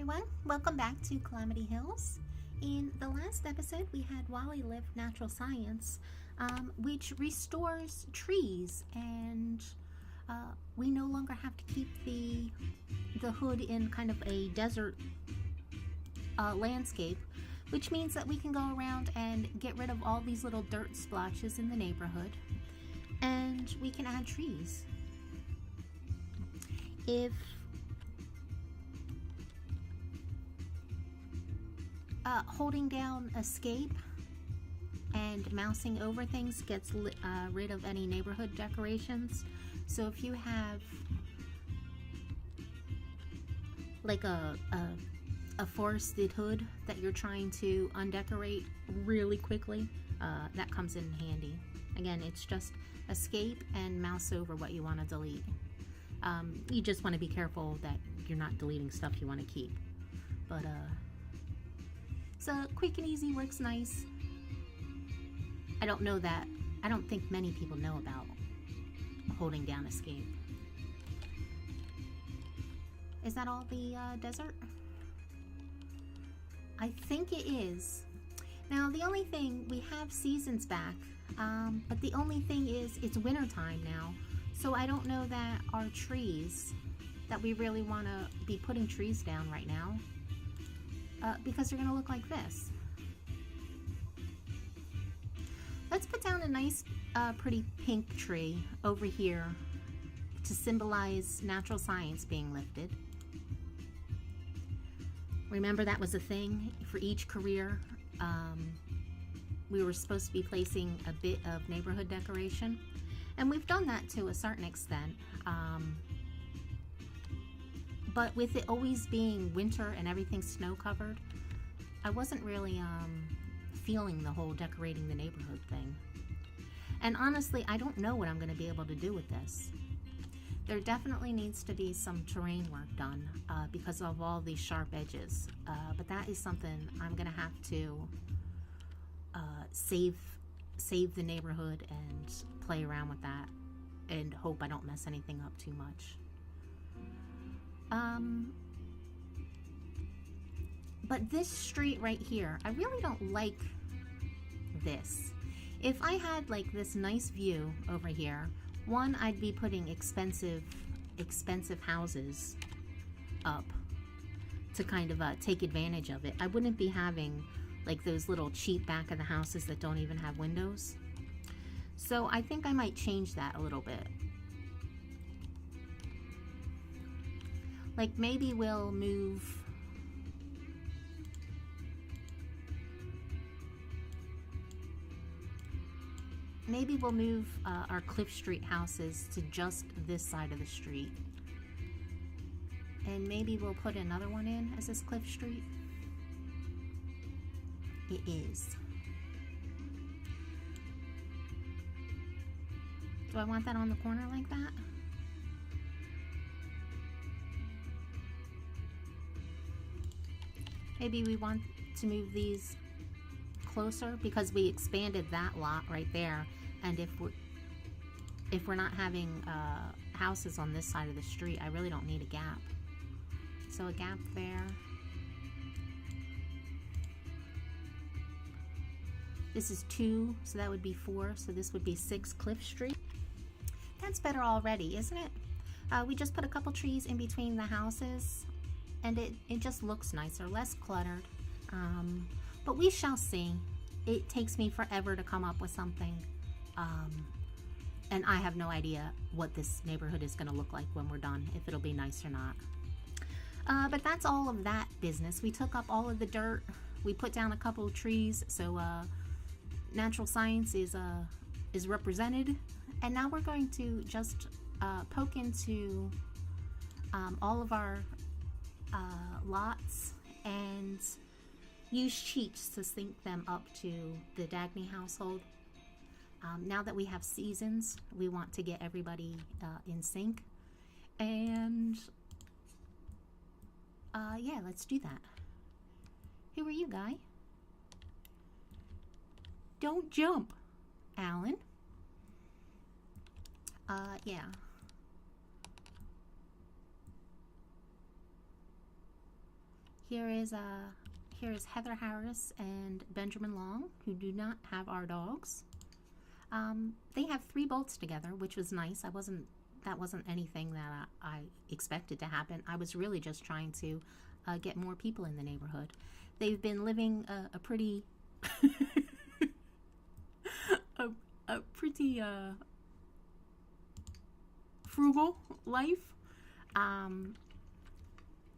everyone, welcome back to Calamity Hills. In the last episode we had Wally live natural science, which restores trees, and we no longer have to keep the hood in kind of a desert landscape, which means that we can go around and get rid of all these little dirt splotches in the neighborhood, and we can add trees. If holding down escape and mousing over things gets rid of any neighborhood decorations. So if you have like a forested hood that you're trying to undecorate really quickly, that comes in handy. Again, it's just escape and mouse over what you want to delete. You just want to be careful that you're not deleting stuff you want to keep. But so quick and easy, works nice. I don't think many people know about holding down escape. Is that all the desert? I think it is. Now the only thing, we have seasons back, but the only thing is it's winter time now. So I don't know that our trees, that we really want to be putting trees down right now, because they're going to look like this. Let's put down a nice pretty pink tree over here to symbolize natural science being lifted. Remember, that was a thing for each career. We were supposed to be placing a bit of neighborhood decoration, and we've done that to a certain extent. But with it always being winter and everything snow covered, I wasn't really feeling the whole decorating the neighborhood thing. And honestly, I don't know what I'm going to be able to do with this. There definitely needs to be some terrain work done because of all these sharp edges. But that is something I'm going to have to save the neighborhood and play around with that, and hope I don't mess anything up too much. But this street right here, I really don't like this. If I had like this nice view over here, one, I'd be putting expensive houses up to kind of take advantage of it. I wouldn't be having like those little cheap back of the houses that don't even have windows. So I think I might change that a little bit. Like maybe we'll move our Cliff Street houses to just this side of the street. And maybe we'll put another one in as this Cliff Street. It is. Do I want that on the corner like that? Maybe we want to move these closer because we expanded that lot right there, and if we're not having houses on this side of the street, I really don't need a gap. So a gap there. This is 2, so that would be 4, so this would be 6 Cliff Street. That's better already, isn't it? We just put a couple trees in between the houses, and it just looks nicer, less cluttered. But we shall see. It takes me forever to come up with something, and I have no idea what this neighborhood is going to look like when we're done, if it'll be nice or not. But that's all of that business. We took up all of the dirt. We put down a couple of trees, so natural science is represented. And now we're going to just poke into all of our lots and use cheats to sync them up to the Dagny household. Now that we have seasons, we want to get everybody in sync. And yeah, let's do that. Who are you, guy? Don't jump, Alan. Yeah. Here is Heather Harris and Benjamin Long, who do not have our dogs. They have 3 bolts together, which was nice. That wasn't anything that I expected to happen. I was really just trying to get more people in the neighborhood. They've been living a pretty a pretty frugal life.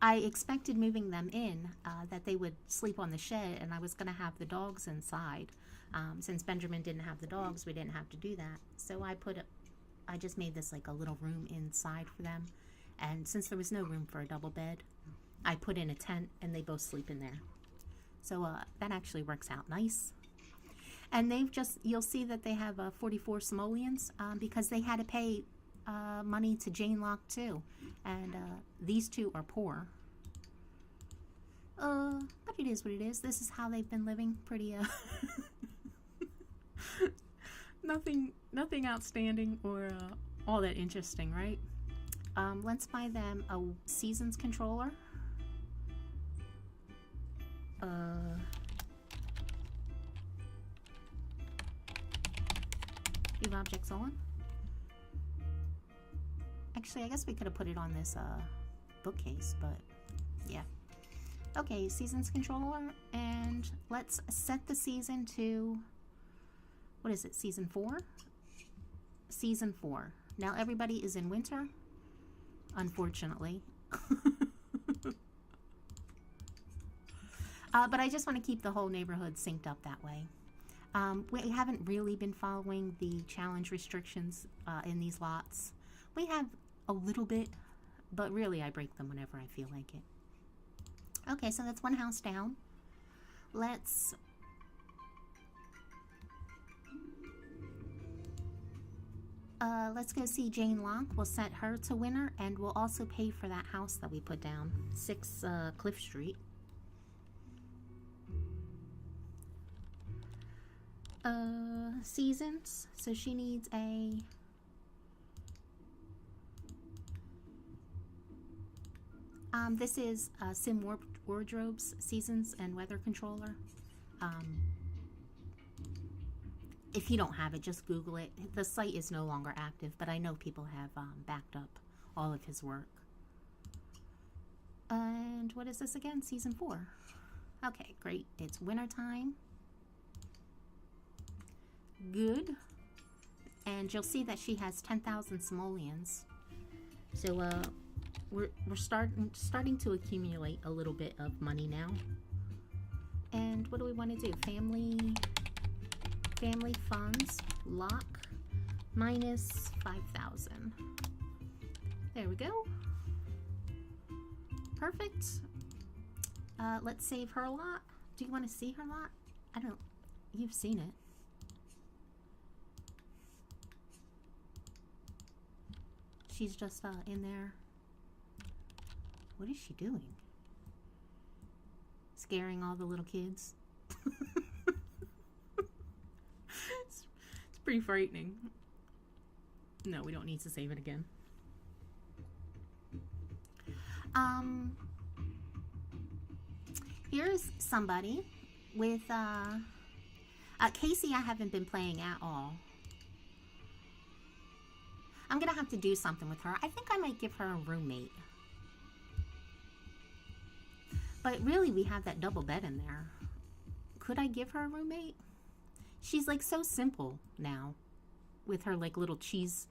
I expected moving them in that they would sleep on the shed, and I was going to have the dogs inside. Since Benjamin didn't have the dogs, we didn't have to do that. So I just made this like a little room inside for them. And since there was no room for a double bed, I put in a tent and they both sleep in there. So that actually works out nice. And you'll see that they have 44 simoleons because they had to pay money to Jane Locke too. And these 2 are poor. But it is what it is. This is how they've been living. Pretty nothing outstanding or all that interesting, right? Let's buy them a seasons controller. Leave objects on. Actually, I guess we could have put it on this bookcase, but yeah. Okay, seasons controller, and let's set the season to, what is it, season 4? Season 4. Now everybody is in winter, unfortunately. But I just want to keep the whole neighborhood synced up that way. We haven't really been following the challenge restrictions in these lots. We have a little bit, but really I break them whenever I feel like it. Okay, so that's 1 house down. Let's go see Jane Locke. We'll set her to winner, and we'll also pay for that house that we put down, 6 Cliff Street. Seasons. So she needs a this is Sim Wardrobe's seasons and weather controller. If you don't have it, just Google it. The site is no longer active, but I know people have backed up all of his work. And what is this again? Season 4. Okay, great. It's wintertime. Good. And you'll see that she has 10,000 simoleons. So we're starting to accumulate a little bit of money now. And what do we want to do? Family funds, lock, minus 5,000. There we go. Perfect. Let's save her lot. Do you want to see her lot? You've seen it. She's just in there. What is she doing? Scaring all the little kids. It's pretty frightening. No, we don't need to save it again. Here's somebody with Casey. I haven't been playing at all. I'm gonna have to do something with her. I think I might give her a roommate. But really, we have that double bed in there. Could I give her a roommate? She's like so simple now with her like little cheese,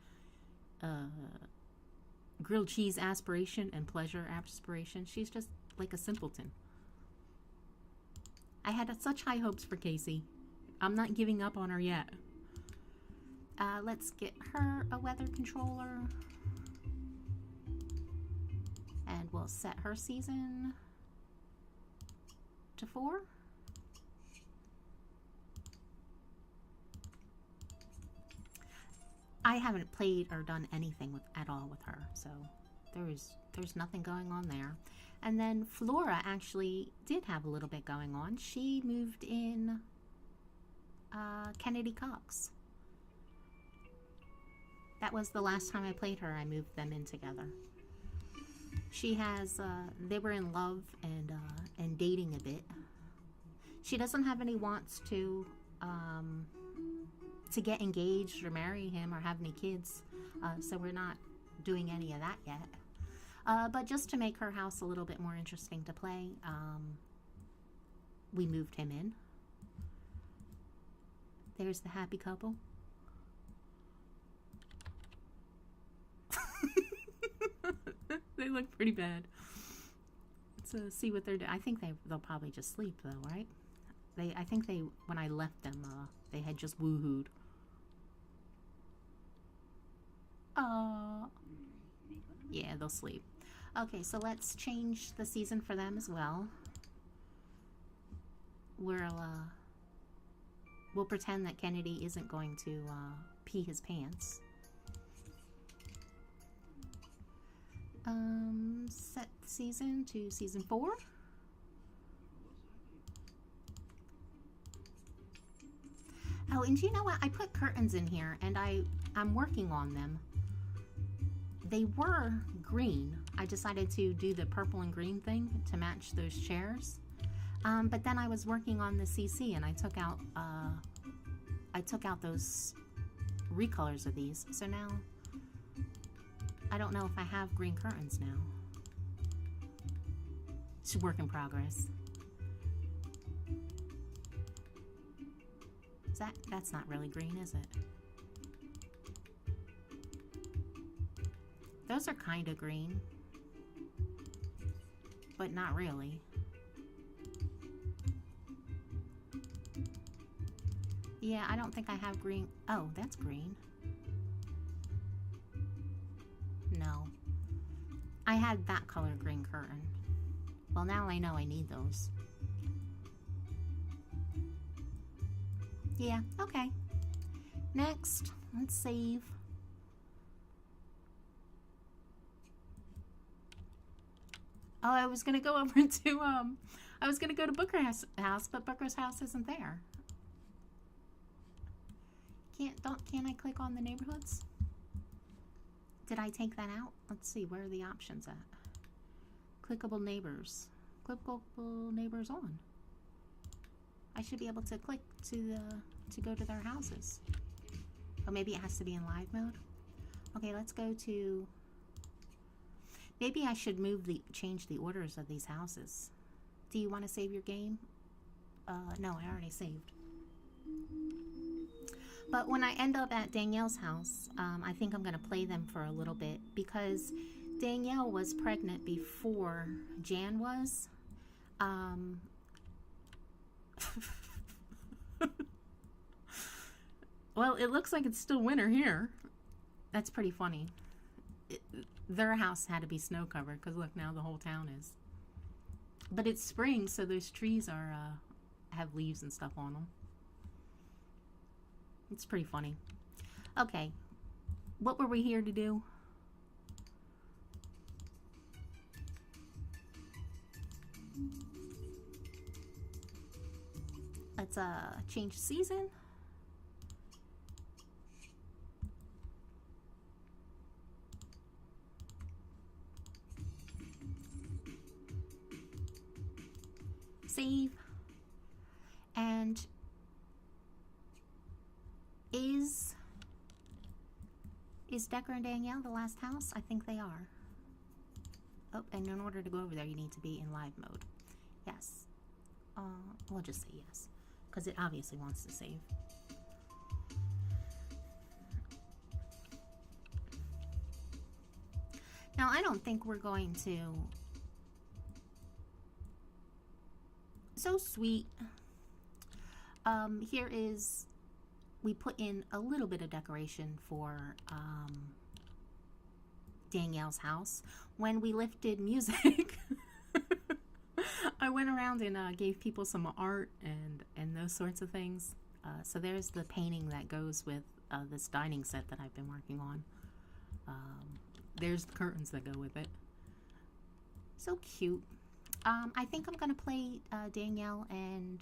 grilled cheese aspiration and pleasure aspiration. She's just like a simpleton. I had such high hopes for Casey. I'm not giving up on her yet. Let's get her a weather controller. And we'll set her season to 4. I haven't played or done anything at all with her, so there's nothing going on there. And then Flora actually did have a little bit going on. She moved in Kennedy Cox. That was the last time I played her. I moved them in together. She has, they were in love, and and dating a bit. She doesn't have any wants to get engaged or marry him or have any kids, so we're not doing any of that yet. But just to make her house a little bit more interesting to play, we moved him in. There's the happy couple. They look pretty bad. Let's see what they're doing. I think they'll probably just sleep though, right? I think when I left them, they had just woohooed. Yeah, they'll sleep. Okay, so let's change the season for them as well. We'll pretend that Kennedy isn't going to pee his pants. Set season to season 4. Oh, and you know what? I put curtains in here, and I'm working on them. They were green. I decided to do the purple and green thing to match those chairs. But then I was working on the CC, and I took out those recolors of these. So now I don't know if I have green curtains now. It's a work in progress. That's not really green, is it? Those are kind of green, but not really. Yeah, I don't think I have green. Oh, that's green. No. I had that color green curtain. Well, now I know I need those. Yeah, okay. Next, let's save. Oh, I was gonna go over to I was gonna go to Booker's house, but Booker's house isn't there. Can I click on the neighborhoods? Did I take that out? Let's see, where are the options at? Clickable neighbors. Clickable neighbors on. I should be able to click to go to their houses. Oh, maybe it has to be in live mode. Okay, let's go to. Maybe I should change the orders of these houses. Do you want to save your game? No, I already saved. But when I end up at Danielle's house, I think I'm going to play them for a little bit because Danielle was pregnant before Jan was. Well, it looks like it's still winter here. That's pretty funny. Their house had to be snow covered because look, now the whole town is. But it's spring, so those trees are have leaves and stuff on them. It's pretty funny. Okay, what were we here to do? Let's change season. Save. And is Decker and Danielle the last house? I think they are. Oh, and in order to go over there, you need to be in live mode. Yes. We'll just say yes, because it obviously wants to save. Now, I don't think we're going to... So sweet. Here is... We put in a little bit of decoration for Danielle's house. When we lifted music, I went around and gave people some art and those sorts of things. So there's the painting that goes with this dining set that I've been working on. There's the curtains that go with it. So cute. I think I'm going to play Danielle and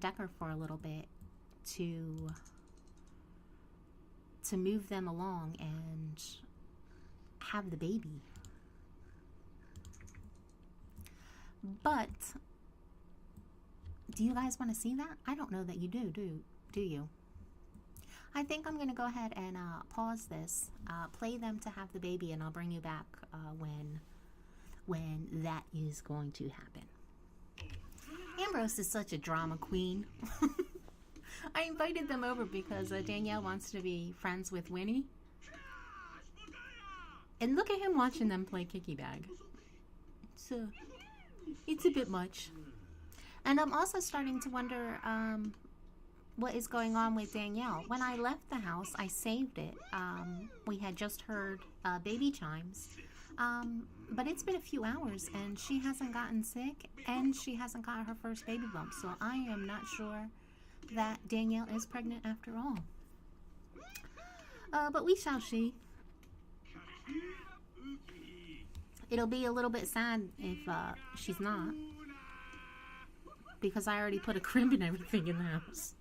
Decker for a little bit to move them along and have the baby. But do you guys want to see that? I don't know that you do you? I think I'm going to go ahead and pause this, play them to have the baby, and I'll bring you back when that is going to happen. Ambrose is such a drama queen. I invited them over because Danielle wants to be friends with Winnie. And look at him watching them play kicky bag. So it's a bit much. And I'm also starting to wonder what is going on with Danielle. When I left the house, I saved it. We had just heard baby chimes. But it's been a few hours and she hasn't gotten sick and she hasn't got her first baby bump. So I am not sure that Danielle is pregnant after all. But we shall see. It'll be a little bit sad if she's not. Because I already put a crib and everything in the house.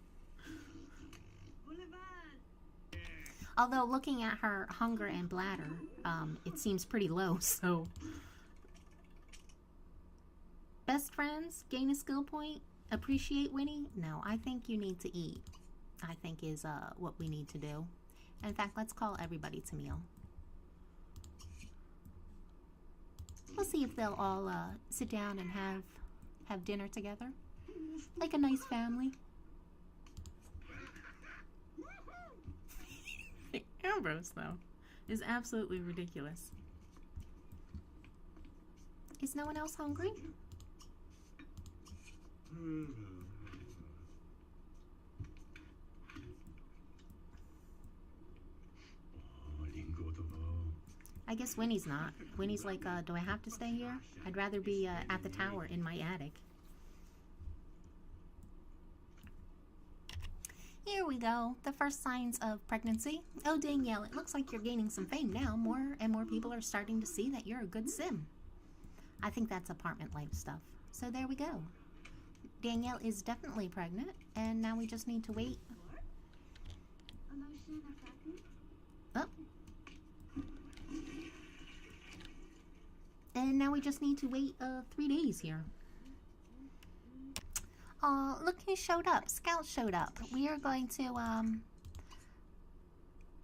Although looking at her hunger and bladder, it seems pretty low, so. Best friends, gain a skill point, appreciate Winnie? No, I think you need to eat, I think is what we need to do. In fact, let's call everybody to meal. We'll see if they'll all sit down and have dinner together. Like a nice family. Ambrose, though, is absolutely ridiculous. Is no one else hungry? I guess Winnie's not. Winnie's like, do I have to stay here? I'd rather be at the tower in my attic. Here we go. The first signs of pregnancy. Oh, Danielle, it looks like you're gaining some fame now. More and more people are starting to see that you're a good sim. I think that's apartment life stuff. So there we go. Danielle is definitely pregnant, and now we just need to wait. Oh. And now we just need to wait 3 days here. Look who showed up. Scout showed up. We are going to,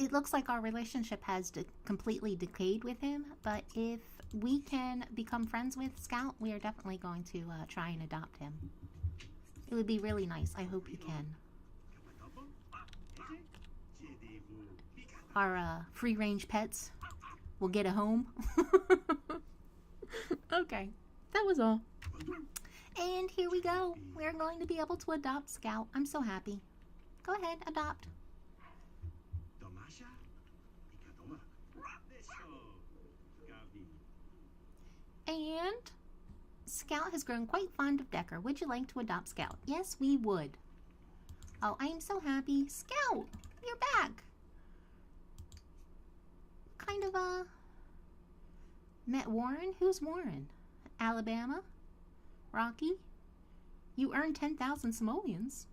it looks like our relationship has completely decayed with him, but if we can become friends with Scout, we are definitely going to try and adopt him. It would be really nice. I hope he can. Our free-range pets will get a home. Okay, that was all. And here we go. We're going to be able to adopt Scout. I'm so happy. Go ahead, adopt. And Scout has grown quite fond of Decker. Would you like to adopt Scout? Yes, we would. Oh, I am so happy. Scout, you're back. Kind of, met Warren? Who's Warren? Alabama? Rocky? You earned 10,000 simoleons.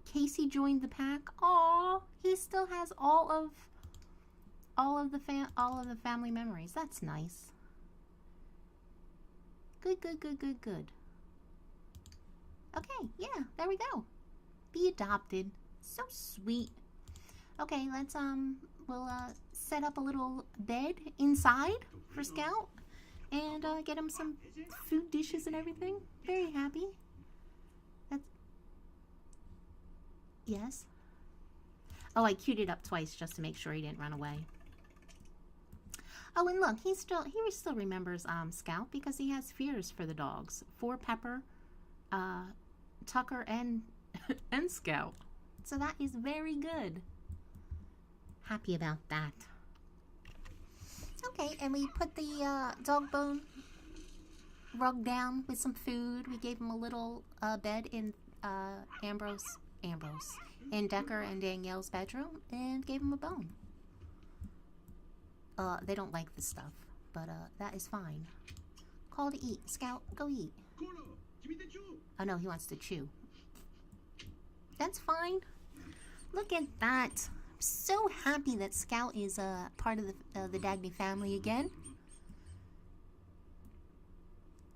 Casey joined the pack. Aw, he still has all of the family memories. That's nice. Good, good, good, good, good. Okay, yeah, there we go. Be adopted. So sweet. Okay, let's we'll set up a little bed inside for Scout and get him some food dishes and everything. Very happy. That's yes. Oh, I queued it up twice just to make sure he didn't run away. Oh, and look, he still remembers Scout because he has fears for the dogs. For Pepper, Tucker, and and Scout. So that is very good. Happy about that. Okay, and we put the dog bone rug down with some food. We gave him a little bed in Ambrose, in Decker and Danielle's bedroom, and gave him a bone. They don't like this stuff, but that is fine. Call to eat. Scout, go eat. Oh no, he wants to chew. That's fine. Look at that. I'm so happy that Scout is part of the Dagny family again.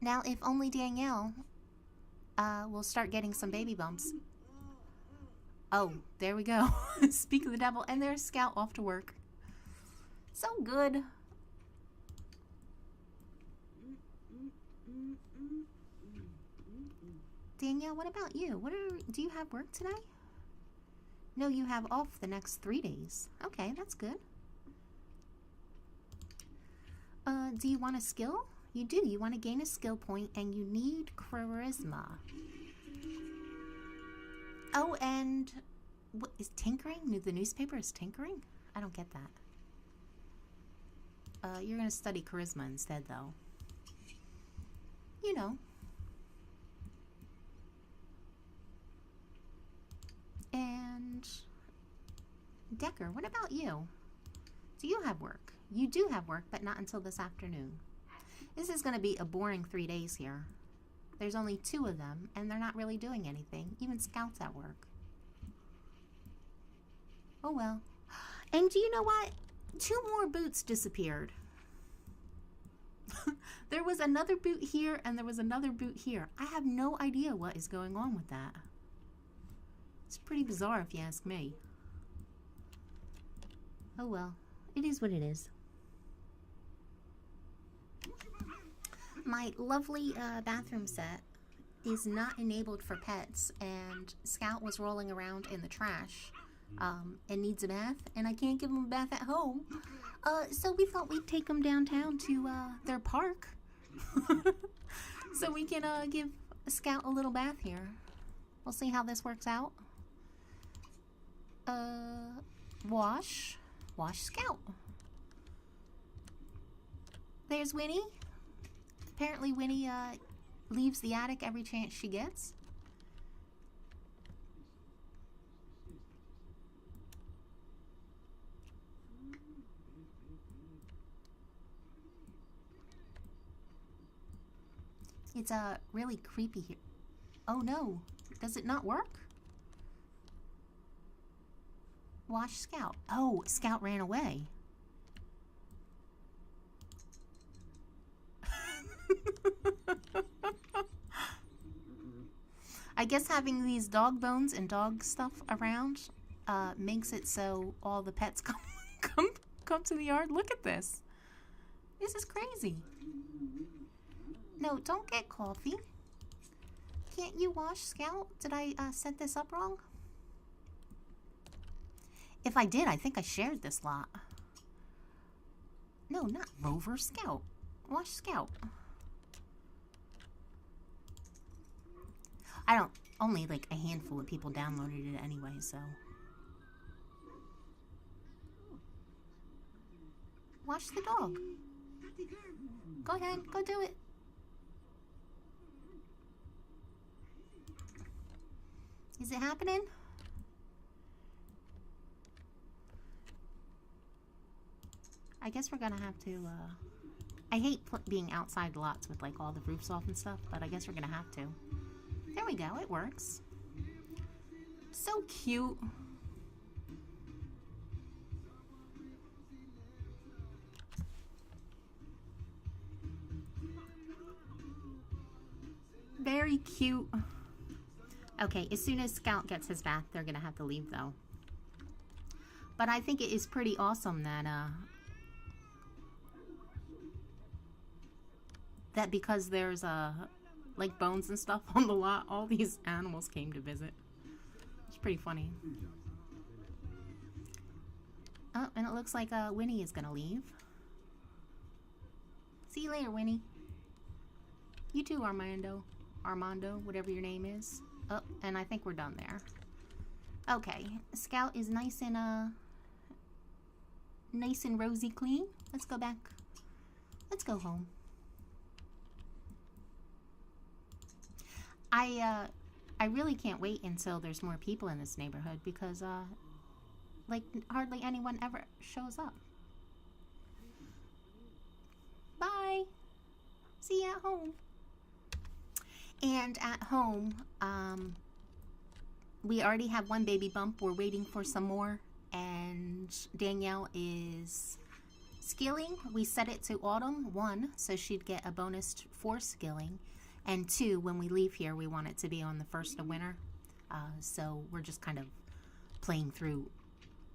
Now, if only Danielle will start getting some baby bumps. Oh, there we go. Speak of the devil. And there's Scout off to work. So good. Danielle, what about you? Do you have work today? No, you have off the next 3 days. Okay, that's good. Do you want a skill? You do. You want to gain a skill point, and you need charisma. Oh, and what is tinkering? The newspaper is tinkering? I don't get that. You're going to study charisma instead, though. You know. And Decker, what about you? Do you have work? You do have work, but not until this afternoon. This is going to be a boring 3 days here. There's only 2 of them, and they're not really doing anything. Even Scout's at work. Oh well. And do you know what? 2 more boots disappeared. There was another boot here, and there was another boot here. I have no idea what is going on with that. It's pretty bizarre if you ask me. Oh well. It is what it is. My lovely bathroom set is not enabled for pets, and Scout was rolling around in the trash and needs a bath, and I can't give him a bath at home. So we thought we'd take him downtown to their park so we can give Scout a little bath here. We'll see how this works out. Wash Scout. There's Winnie. Apparently Winnie leaves the attic every chance she gets. It's really creepy here. Oh no, does it not work? Wash Scout. Oh, Scout ran away. I guess having these dog bones and dog stuff around makes it so all the pets come to the yard. Look at this. This is crazy. No, don't get coffee. Can't you wash Scout? Did I set this up wrong? If I did, I think I shared this lot. No, not Rover. Scout. Wash Scout. Only like a handful of people downloaded it anyway, so. Wash the dog. Go ahead, go do it. Is it happening? I guess we're gonna have to, I hate being outside lots with like all the roofs off and stuff, but I guess we're gonna have to. There we go, it works. So cute. Very cute. Okay, as soon as Scout gets his bath, they're gonna have to leave though. But I think it is pretty awesome that, that because there's like bones and stuff on the lot, all these animals came to visit. It's pretty funny. Oh, and it looks like Winnie is gonna leave. See you later, Winnie. You too, Armando, whatever your name is. Oh, and I think we're done there. Okay, Scout is nice and rosy clean. Let's go back. Let's go home. I really can't wait until there's more people in this neighborhood because, like, hardly anyone ever shows up. Bye! See you at home. And at home, we already have 1 baby bump. We're waiting for some more. And Danielle is Skilling, we set it to autumn, 1, so she'd get a bonus for skilling. And 2, when we leave here, we want it to be on the 1st of winter. So we're just kind of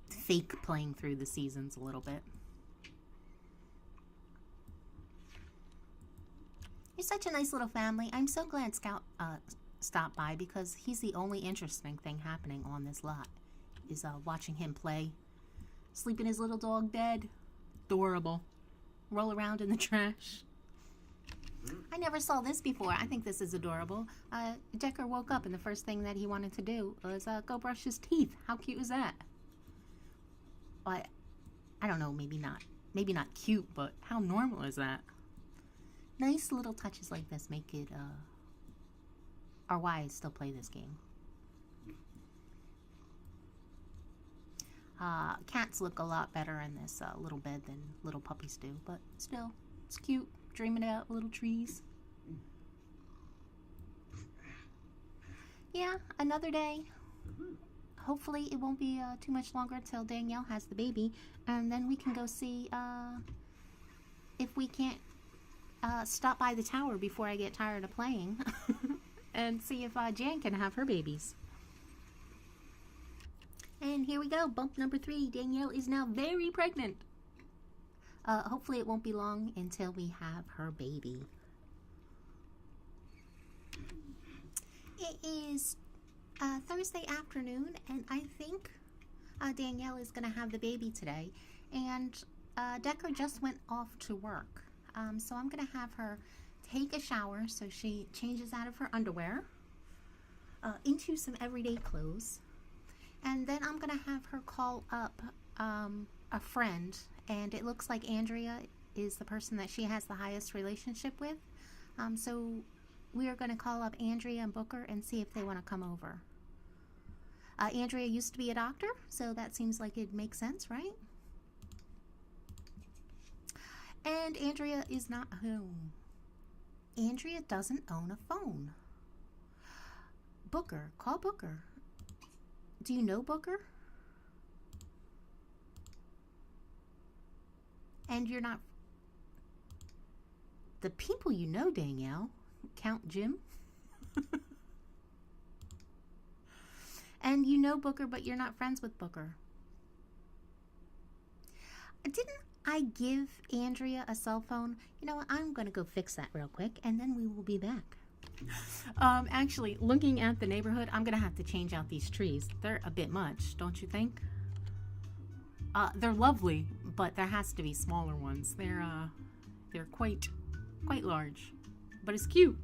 fake playing through the seasons a little bit. You're such a nice little family. I'm so glad Scout stopped by, because he's the only interesting thing happening on this lot, is watching him play. Sleeping his little dog bed. Adorable. Roll around in the trash. I never saw this before. I think this is adorable. Decker woke up and the first thing that he wanted to do was go brush his teeth. How cute is that? Well, I don't know, maybe not cute, but how normal is that? Nice little touches like this make it, or why I still play this game. Cats look a lot better in this little bed than little puppies do, but still, it's cute. Dreaming about little trees. Yeah, another day. Hopefully it won't be too much longer until Danielle has the baby, and then we can go see if we can't stop by the tower before I get tired of playing and see if Jan can have her babies. And here we go, bump number 3. Danielle is now very pregnant. Hopefully it won't be long until we have her baby. It is Thursday afternoon, and I think Danielle is going to have the baby today. And Decker just went off to work. So I'm going to have her take a shower so she changes out of her underwear into some everyday clothes. And then I'm going to have her call up a friend, and it looks like Andrea is the person that she has the highest relationship with. So we are going to call up Andrea and Booker and see if they want to come over. Andrea used to be a doctor, so that seems like it makes sense, right? And Andrea is not home. Andrea doesn't own a phone. Booker, call Booker. Do you know Booker? And you're not... The people you know, Danielle. Count Jim. And you know Booker, but you're not friends with Booker. Didn't I give Andrea a cell phone? You know what? I'm going to go fix that real quick, and then we will be back. Actually, looking at the neighborhood, I'm going to have to change out these trees. They're a bit much, don't you think? They're lovely, but there has to be smaller ones. They're quite large, but it's cute.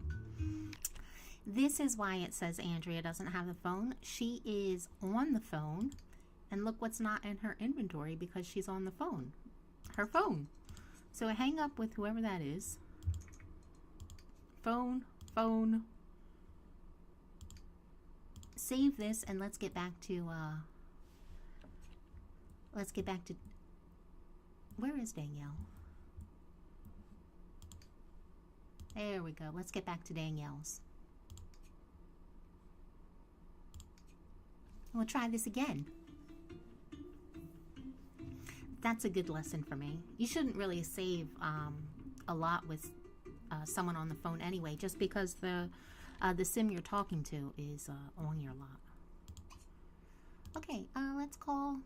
This is why it says Andrea doesn't have the phone. She is on the phone, and look what's not in her inventory because she's on the phone. Her phone. So hang up with whoever that is. Phone. Save this, and let's get back to where is Danielle? There we go. Let's get back to Danielle's. We'll try this again. That's a good lesson for me. You shouldn't really save a lot with someone on the phone anyway, just because the sim you're talking to is on your lot. Okay, let's call...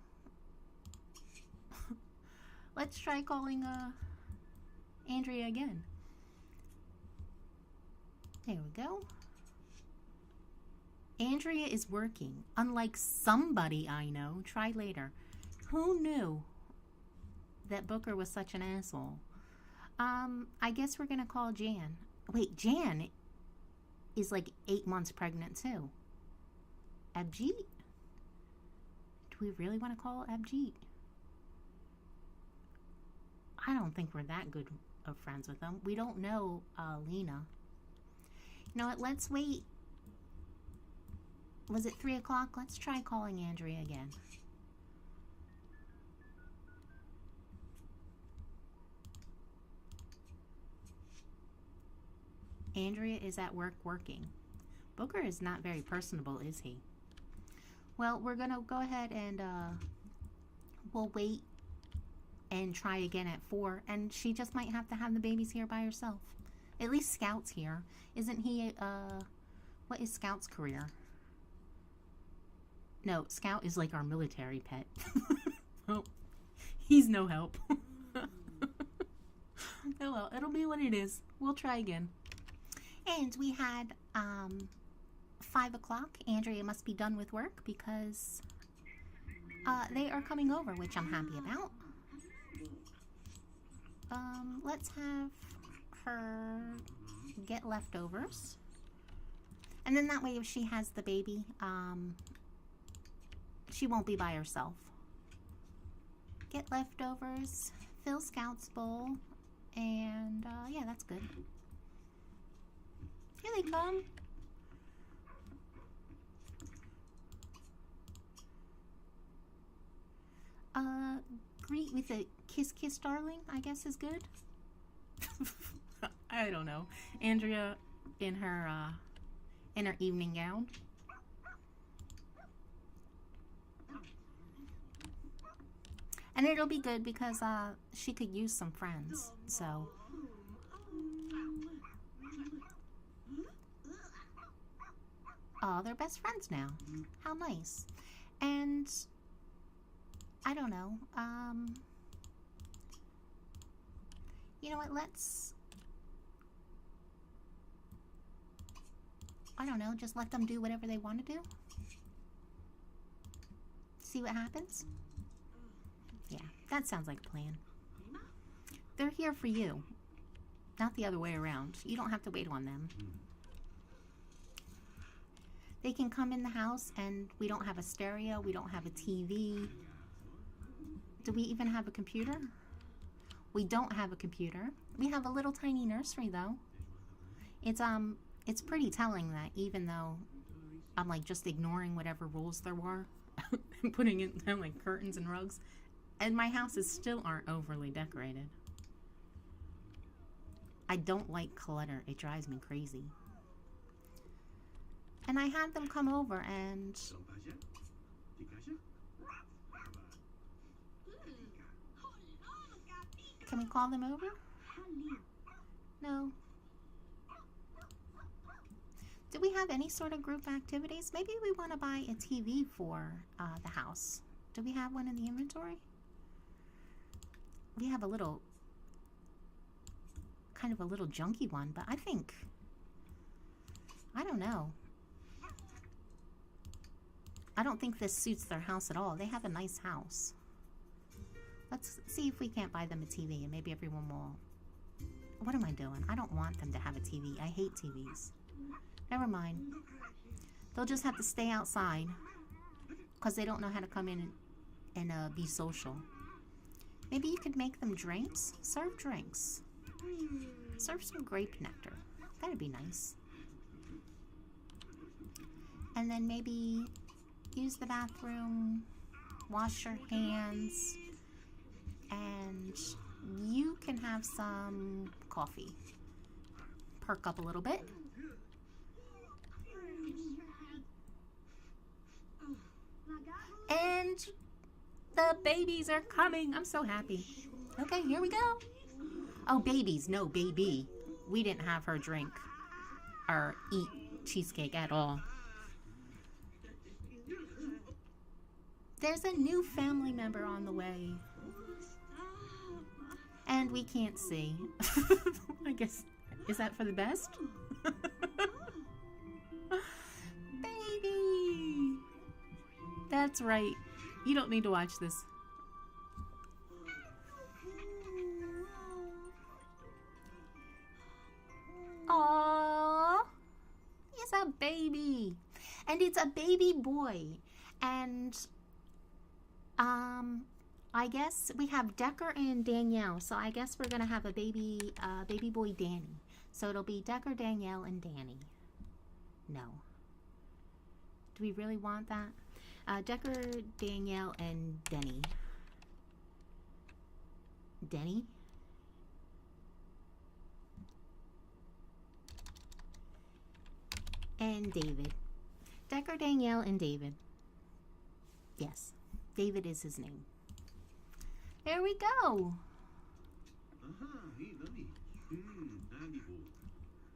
Let's try calling Andrea again. There we go. Andrea is working, unlike somebody I know. Try later. Who knew that Booker was such an asshole? I guess we're gonna call Jan. Wait, Jan is like 8 months pregnant too. Abjeet? Do we really want to call Abjeet? I don't think we're that good of friends with them. We don't know Lena. You know what? Let's wait. Was it 3 o'clock? Let's try calling Andrea again. Andrea is at work working. Booker is not very personable, is he? Well, we're going to go ahead and we'll wait and try again at 4, and she just might have to have the babies here by herself. At least Scout's here. Isn't he, what is Scout's career? No, Scout is like our military pet. Oh, he's no help. Oh well, it'll be what it is. We'll try again. And we had 5 o'clock. Andrea must be done with work because they are coming over, which I'm happy about. Let's have her get leftovers. And then that way if she has the baby, she won't be by herself. Get leftovers, fill Scout's bowl, and yeah, that's good. Here they come. Greet with a kiss kiss darling, I guess is good. I don't know. Andrea in her evening gown. And it'll be good because she could use some friends. So oh, they're best friends now. How nice. And I don't know. You know what? Let's, I don't know, just let them do whatever they want to do. See what happens? Yeah, that sounds like a plan. They're here for you, not the other way around. You don't have to wait on them. They can come in the house, and we don't have a stereo, we don't have a TV. Do we even have a computer? We don't have a computer. We have a little tiny nursery though. It's pretty telling that even though I'm like just ignoring whatever rules there were and putting in like curtains and rugs, and my houses still aren't overly decorated. I don't like clutter. It drives me crazy. And I had them come over and can we call them over? No. Do we have any sort of group activities? Maybe we want to buy a TV for the house. Do we have one in the inventory? We have a little, kind of a little junky one, but I think, I don't know. I don't think this suits their house at all. They have a nice house. Let's see if we can't buy them a TV and maybe everyone will... What am I doing? I don't want them to have a TV. I hate TVs. Never mind. They'll just have to stay outside because they don't know how to come in and be social. Maybe you could make them drinks. Serve drinks. Serve some grape nectar. That'd be nice. And then maybe use the bathroom, wash your hands, and you can have some coffee. Perk up a little bit. And the babies are coming. I'm so happy. Okay, here we go. Oh, babies. No, baby. We didn't have her drink or eat cheesecake at all. There's a new family member on the way. And we can't see. I guess, is that for the best? Baby! That's right. You don't need to watch this. Aww! It's a baby. And it's a baby boy. And I guess we have Decker and Danielle, so I guess we're gonna have a baby boy Danny. So it'll be Decker, Danielle, and Danny. No. Do we really want that? Decker, Danielle, and Denny. Denny? And David. Decker, Danielle, and David. Yes, David is his name. Here we go.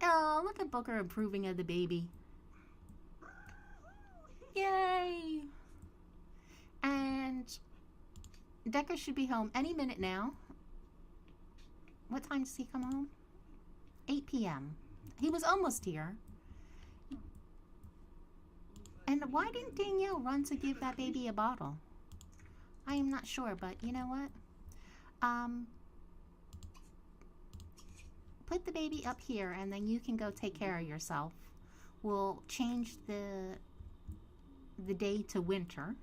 Oh, look at Booker approving of the baby. Yay! And Decker should be home any minute now. What time does he come home? 8 p.m. He was almost here. And why didn't Danielle run to give that baby a bottle? I am not sure, but you know what? Put the baby up here and then you can go take care of yourself. We'll change the day to winter.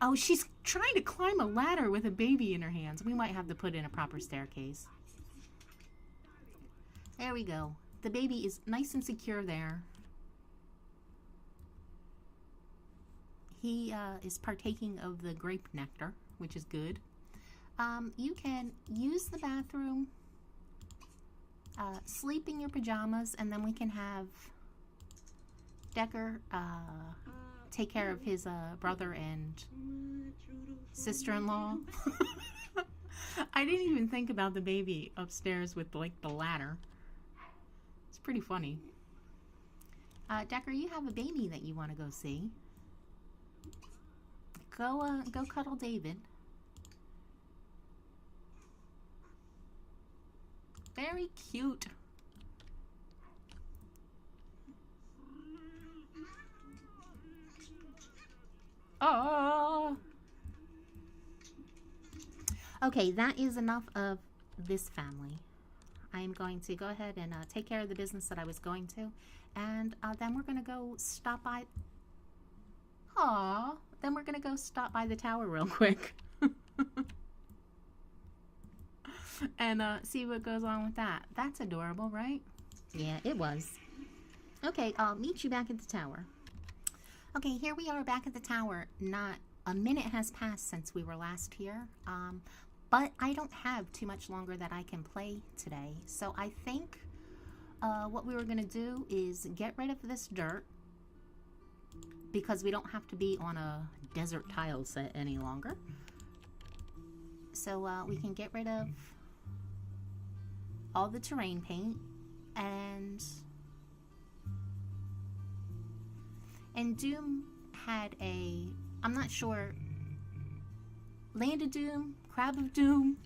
Oh, she's trying to climb a ladder with a baby in her hands. We might have to put in a proper staircase. There we go. The baby is nice and secure there. He is partaking of the grape nectar, which is good. You can use the bathroom, sleep in your pajamas, and then we can have Decker take care of his brother and sister-in-law. I didn't even think about the baby upstairs with like the ladder. It's pretty funny. Decker, you have a baby that you want to go see. Go cuddle David. Very cute. Oh. Okay, that is enough of this family. I am going to go ahead and take care of the business that I was going to, and then we're going to go stop by. Aww. Then we're going to go stop by the tower real quick. And see what goes on with that. That's adorable, right? Yeah, it was. Okay, I'll meet you back at the tower. Okay, here we are back at the tower. Not a minute has passed since we were last here. But I don't have too much longer that I can play today. So I think what we were going to do is get rid of this dirt, because we don't have to be on a desert tile set any longer. So we can get rid of all the terrain paint, and Doom had a, I'm not sure, Land of Doom, Crab of Doom.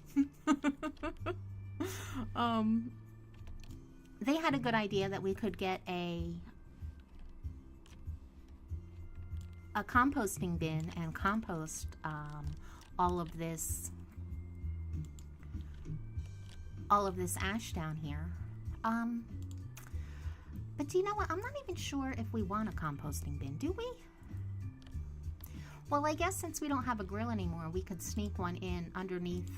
They had a good idea that we could get a composting bin and compost all of this ash down here. But do you know what? I'm not even sure if we want a composting bin. Do we? Well, I guess since we don't have a grill anymore, we could sneak one in underneath.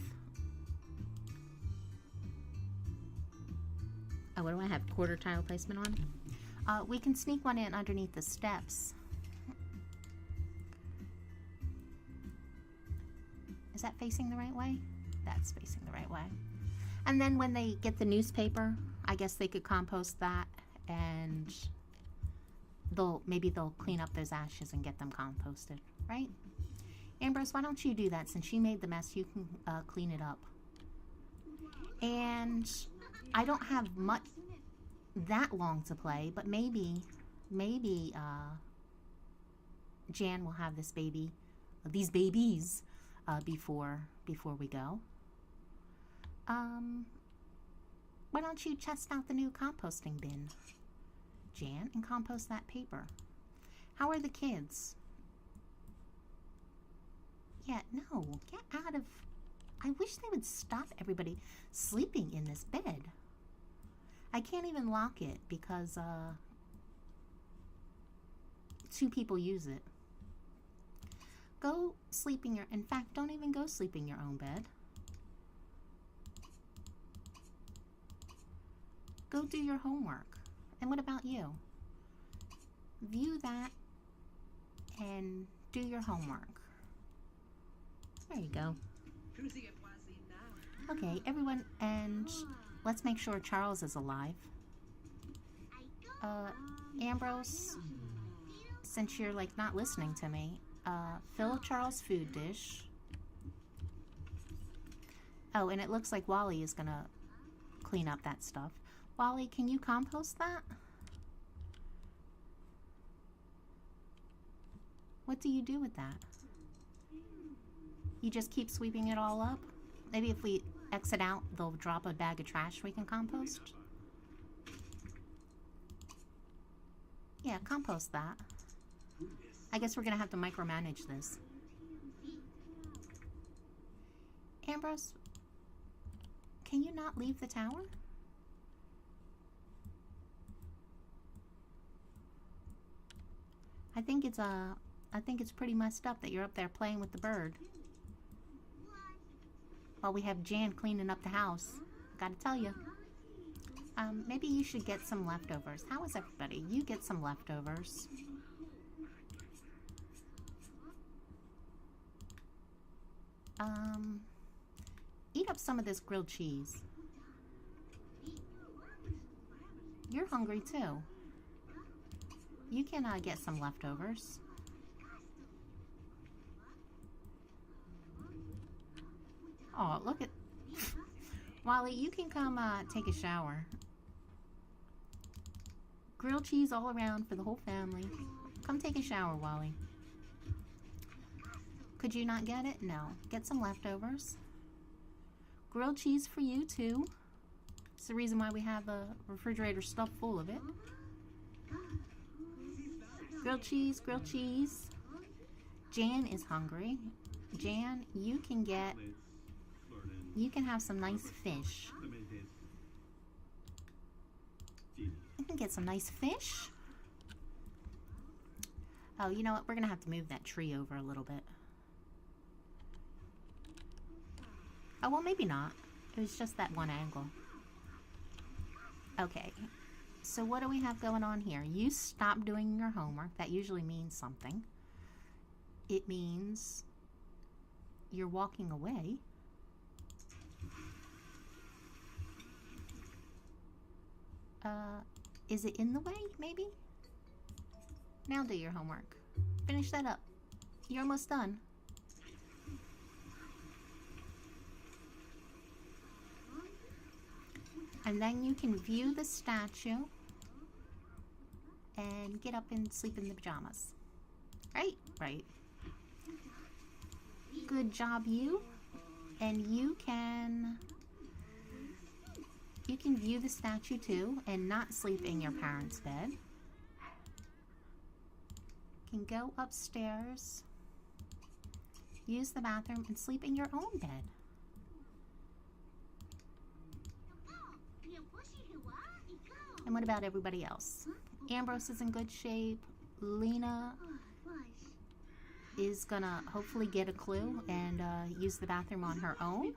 Oh, what do I have? Quarter tile placement on? We can sneak one in underneath the steps. Is that facing the right way? That's facing the right way. And then when they get the newspaper, I guess they could compost that, and maybe they'll clean up those ashes and get them composted, right? Ambrose, why don't you do that? Since you made the mess, you can clean it up. And I don't have much that long to play, but maybe Jan will have this baby, these babies, before we go. Why don't you test out the new composting bin, Jan, and compost that paper? How are the kids? Yeah, no, get out of... I wish they would stop everybody sleeping in this bed. I can't even lock it because 2 people use it. Go sleep in your... In fact, don't even go sleep in your own bed. Go do your homework. And what about you? View that and do your homework. There you go. Okay, everyone, and let's make sure Charles is alive. Ambrose, since you're like not listening to me, fill Charles' food dish. Oh, and it looks like Wally is gonna clean up that stuff. Wally, can you compost that? What do you do with that? You just keep sweeping it all up? Maybe if we exit out, they'll drop a bag of trash we can compost? Yeah, compost that. I guess we're gonna have to micromanage this. Ambrose, can you not leave the tower? I think it's pretty messed up that you're up there playing with the bird. While we have Jan cleaning up the house. Gotta tell you. Maybe you should get some leftovers. How is everybody? You get some leftovers. Eat up some of this grilled cheese. You're hungry too. You can get some leftovers. Oh, look at... Wally, you can come take a shower. Grilled cheese all around for the whole family. Come take a shower, Wally. Could you not get it? No. Get some leftovers. Grilled cheese for you, too. It's the reason why we have the refrigerator stuffed full of it. Grilled cheese, grilled cheese. Jan is hungry. Jan, you can have some nice fish. You can get some nice fish. Oh, you know what? We're going to have to move that tree over a little bit. Oh, well, maybe not. It was just that one angle. Okay. So what do we have going on here? You stop doing your homework. That usually means something. It means you're walking away. Is it in the way, maybe? Now do your homework. Finish that up. You're almost done. And then you can view the statue and get up and sleep in the pajamas. Right? Right. Good job, you. And you can view the statue too and not sleep in your parents' bed. You can go upstairs, use the bathroom, and sleep in your own bed. And what about everybody else? Ambrose is in good shape. Lena is gonna hopefully get a clue and use the bathroom on her own.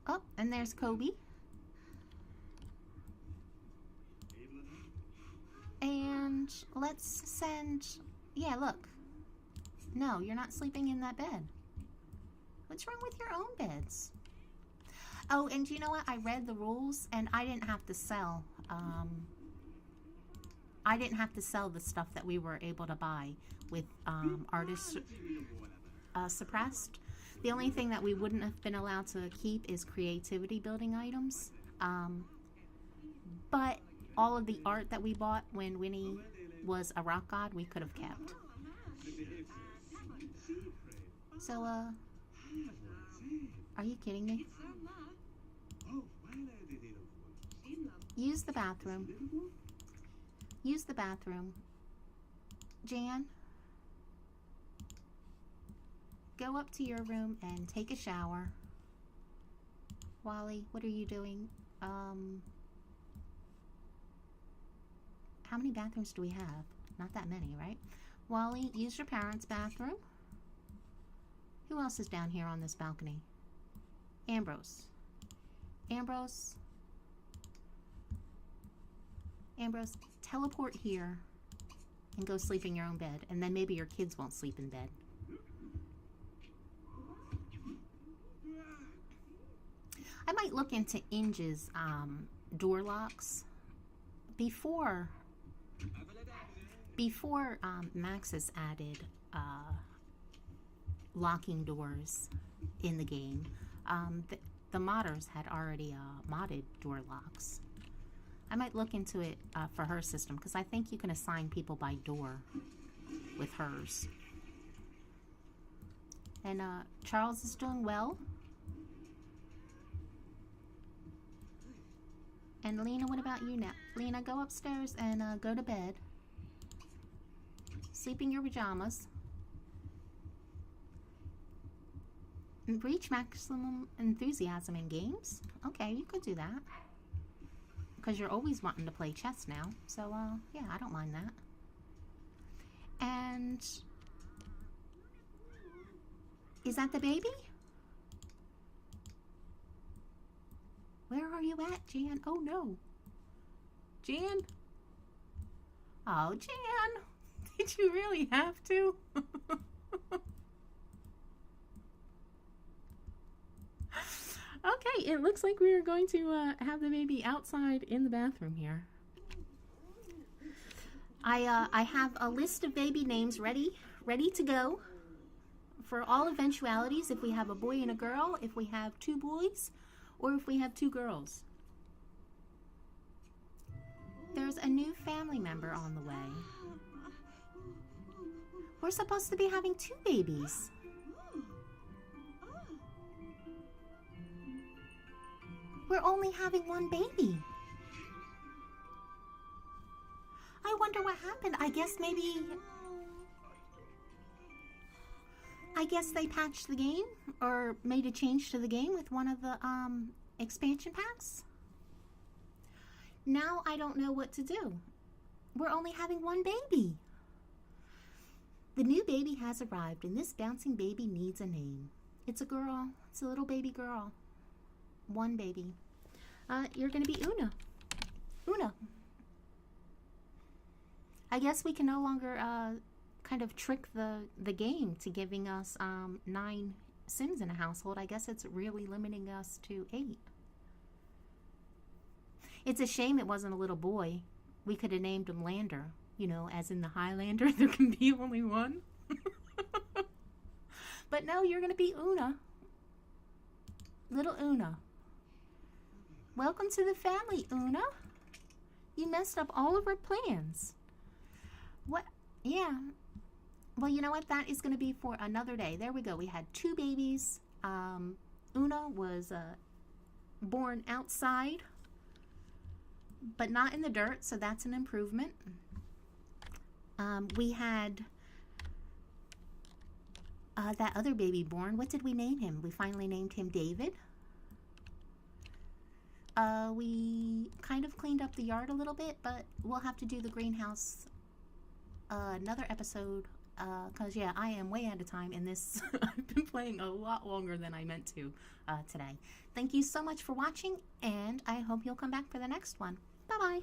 Oh, and there's Kobe. And let's send... Yeah, look. No, you're not sleeping in that bed. What's wrong with your own beds? Oh, and you know what? I read the rules, and I didn't have to sell. I didn't have to sell the stuff that we were able to buy with artists suppressed. The only thing that we wouldn't have been allowed to keep is creativity building items. But all of the art that we bought when Winnie was a rock god, we could have kept. So, are you kidding me? Use the bathroom. Use the bathroom. Jan, go up to your room and take a shower. Wally, what are you doing? How many bathrooms do we have? Not that many, right? Wally, use your parents' bathroom. Who else is down here on this balcony? Ambrose. Ambrose. Ambrose, teleport here and go sleep in your own bed, and then maybe your kids won't sleep in bed. I might look into Inge's door locks. Before Maxis added locking doors in the game. The modders had already modded door locks. I might look into it for her system, because I think you can assign people by door with hers. And Charles is doing well. And Lena, what about you now? Lena, go upstairs and go to bed. Sleep in your pajamas. Reach maximum enthusiasm in games? Okay, you could do that. Because you're always wanting to play chess now. So, yeah, I don't mind that. And... is that the baby? Where are you at, Jan? Oh, no. Jan? Oh, Jan. Did you really have to? Okay, it looks like we are going to have the baby outside in the bathroom here. I have a list of baby names ready to go for all eventualities. If we have a boy and a girl, if we have 2 boys, or if we have 2 girls. There's a new family member on the way. We're supposed to be having 2 babies. We're only having 1 baby. I wonder what happened. I guess they patched the game or made a change to the game with one of the expansion packs. Now I don't know what to do. We're only having 1 baby. The new baby has arrived, and this bouncing baby needs a name. It's a girl. It's a little baby girl. 1 baby. You're going to be Una. Una. I guess we can no longer kind of trick the game to giving us 9 Sims in a household. I guess it's really limiting us to 8. It's a shame it wasn't a little boy. We could have named him Lander. You know, as in the Highlander, there can be only 1. But no, you're going to be Una. Little Una. Welcome to the family, Una. You messed up all of our plans. What? Yeah. Well, you know what? That is going to be for another day. There we go. We had 2 babies. Una was born outside, but not in the dirt, so that's an improvement. We had that other baby born. What did we name him? We finally named him David. We kind of cleaned up the yard a little bit, but we'll have to do the greenhouse another episode, because yeah, I am way out of time in this. I've been playing a lot longer than I meant to today. Thank you so much for watching, and I hope you'll come back for the next one. Bye-bye.